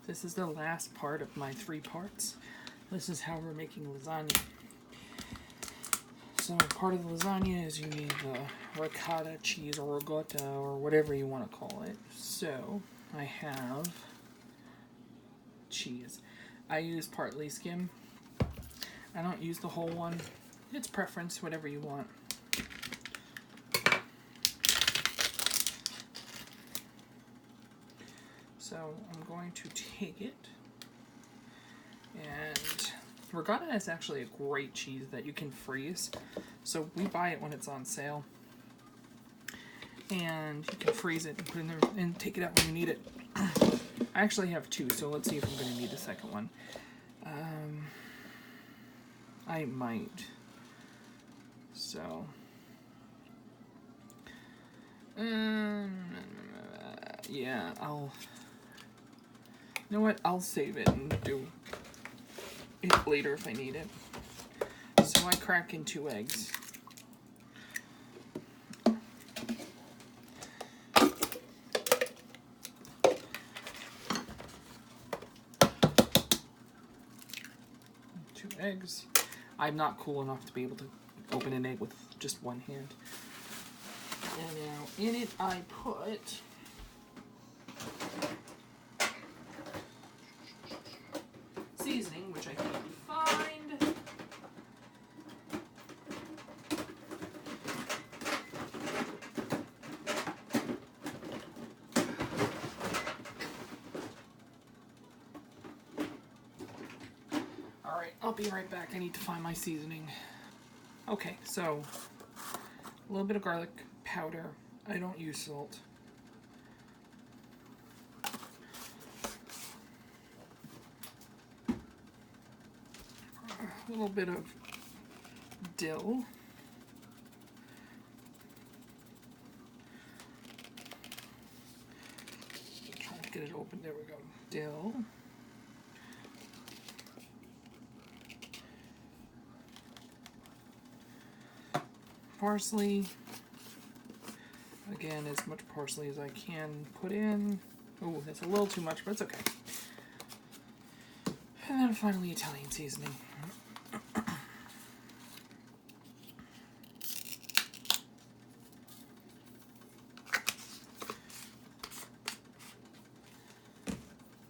This is the last part of my 3 parts. This is how we're making lasagna. So part of the lasagna is you need the ricotta cheese or ricotta or whatever you want to call it. So I have cheese. I use partly skim. I don't use the whole one. It's preference, whatever you want. So I'm going to take it, and ricotta is actually a great cheese that you can freeze. So we buy it when it's on sale, and you can freeze it and put it in there and take it out when you need it. I actually have 2, so let's see if I'm going to need a second one. I might. So, yeah, you know what? I'll save it and do it later if I need it. So I crack in 2 eggs. Eggs. I'm not cool enough to be able to open an egg with just one hand. And now in it I put seasoning, which I can't find. Alright, I'll be right back. I need to find my seasoning. Okay, so a little bit of garlic powder. I don't use salt. A little bit of dill. Trying to get it open. There we go. Dill. Parsley. Again, as much parsley as I can put in. Oh, that's a little too much, but it's okay. And then finally, Italian seasoning.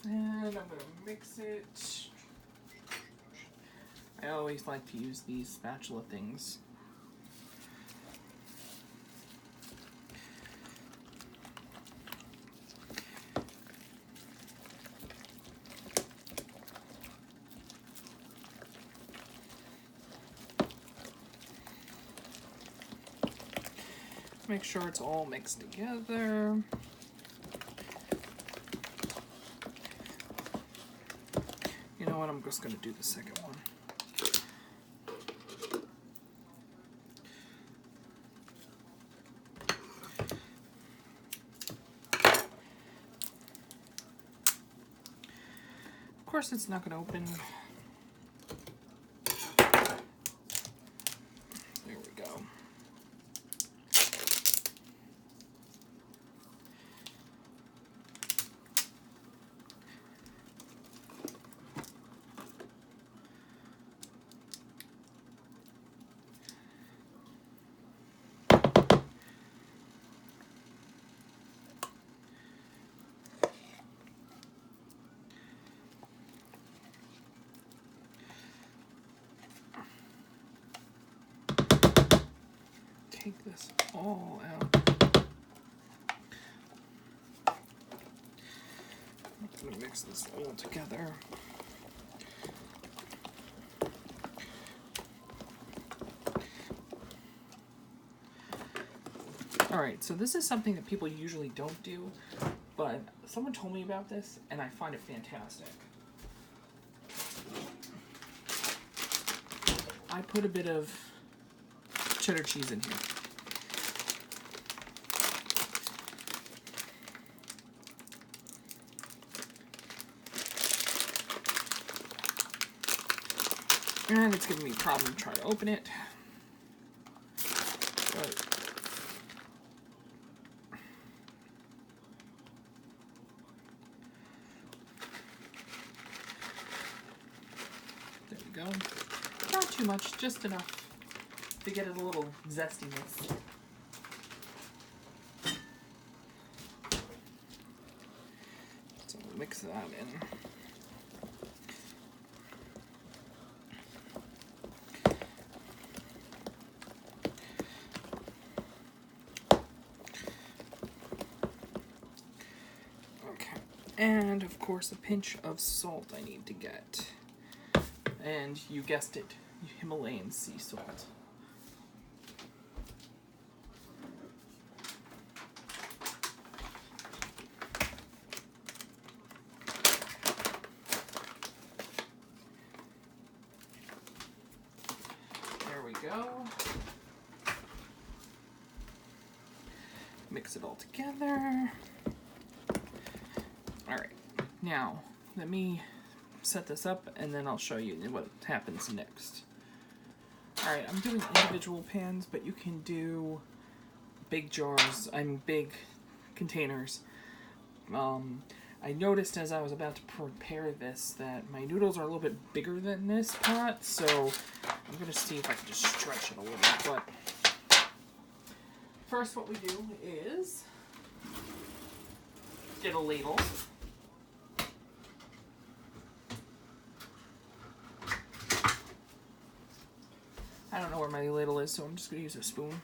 And I'm going to mix it. I always like to use these spatula things. Make sure it's all mixed together. You know what? I'm just going to do the second one. Of course, it's not going to open. There we go. Take this all out. I'm going to mix this all together. Alright, so this is something that people usually don't do, but someone told me about this and I find it fantastic. I put a bit of cheddar cheese in here. And it's giving me a problem to try to open it. But go. Not too much, just enough to get it a little zestiness. So mix that in. And of course a pinch of salt I need to get. And you guessed it, Himalayan sea salt. There we go. Mix it all together. Alright, now let me set this up and then I'll show you what happens next. Alright, I'm doing individual pans, but you can do big jars, big containers. I noticed as I was about to prepare this that my noodles are a little bit bigger than this pot, so I'm going to see if I can just stretch it a little bit. But first what we do is get a ladle. I don't know where my ladle is, so I'm just going to use a spoon.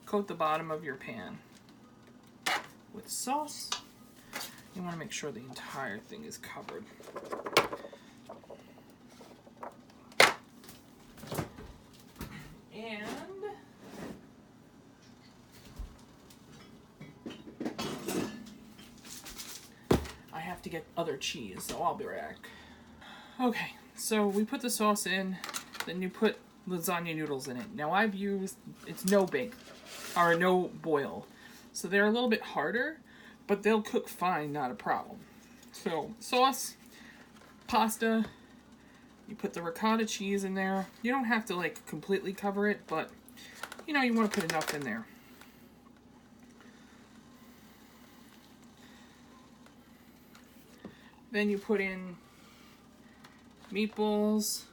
Coat the bottom of your pan with sauce. You want to make sure the entire thing is covered. And I have to get other cheese, so I'll be right back. Okay. So we put the sauce in, then you put lasagna noodles in it. Now I've used, it's no bake, or no boil. So they're a little bit harder, but they'll cook fine, not a problem. So sauce, pasta, you put the ricotta cheese in there. You don't have to like completely cover it, but you know, you want to put enough in there. Then you put in meatballs.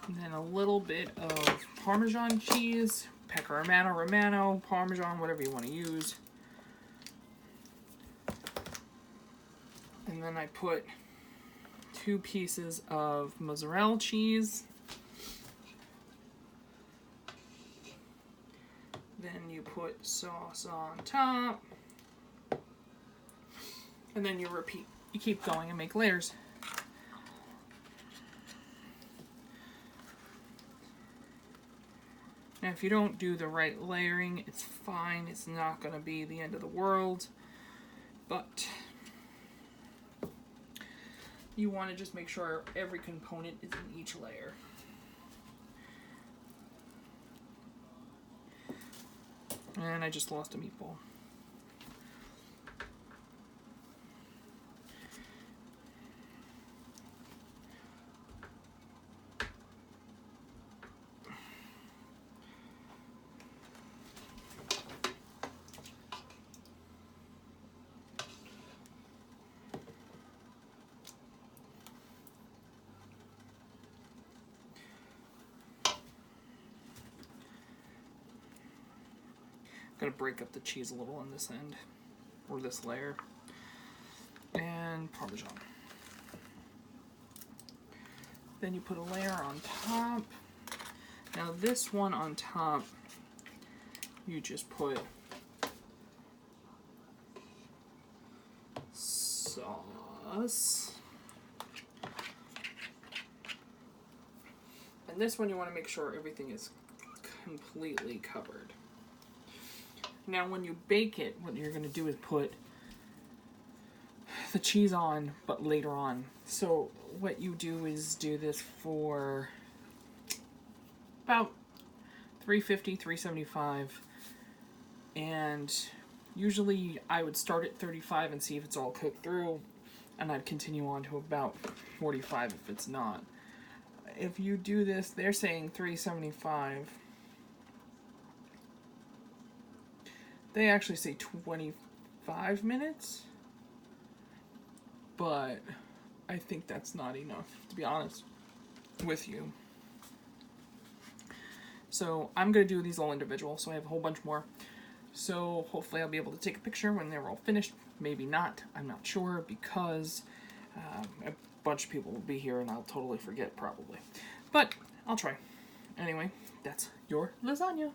And then a little bit of Parmesan cheese, Pecorino Romano, Parmesan, whatever you want to use. And then I put 2 pieces of mozzarella cheese. Then you put sauce on top. And then you repeat. You keep going and make layers. Now if you don't do the right layering, it's fine. It's not going to be the end of the world. But you want to just make sure every component is in each layer. And I just lost a meatball. I'm gonna break up the cheese a little on this end, or this layer, and Parmesan. Then you put a layer on top. Now this one on top, you just put sauce. And this one you want to make sure everything is completely covered. Now when you bake it, what you're going to do is put the cheese on, but later on. So what you do is do this for about 350, 375, And usually I would start at 35 and see if it's all cooked through, and I'd continue on to about 45 if it's not. If you do this, they're saying 375. They actually say 25 minutes, but I think that's not enough, to be honest with you. So I'm going to do these all individual, so I have a whole bunch more. So hopefully I'll be able to take a picture when they're all finished. Maybe not, I'm not sure, because a bunch of people will be here and I'll totally forget probably. But I'll try. Anyway, that's your lasagna.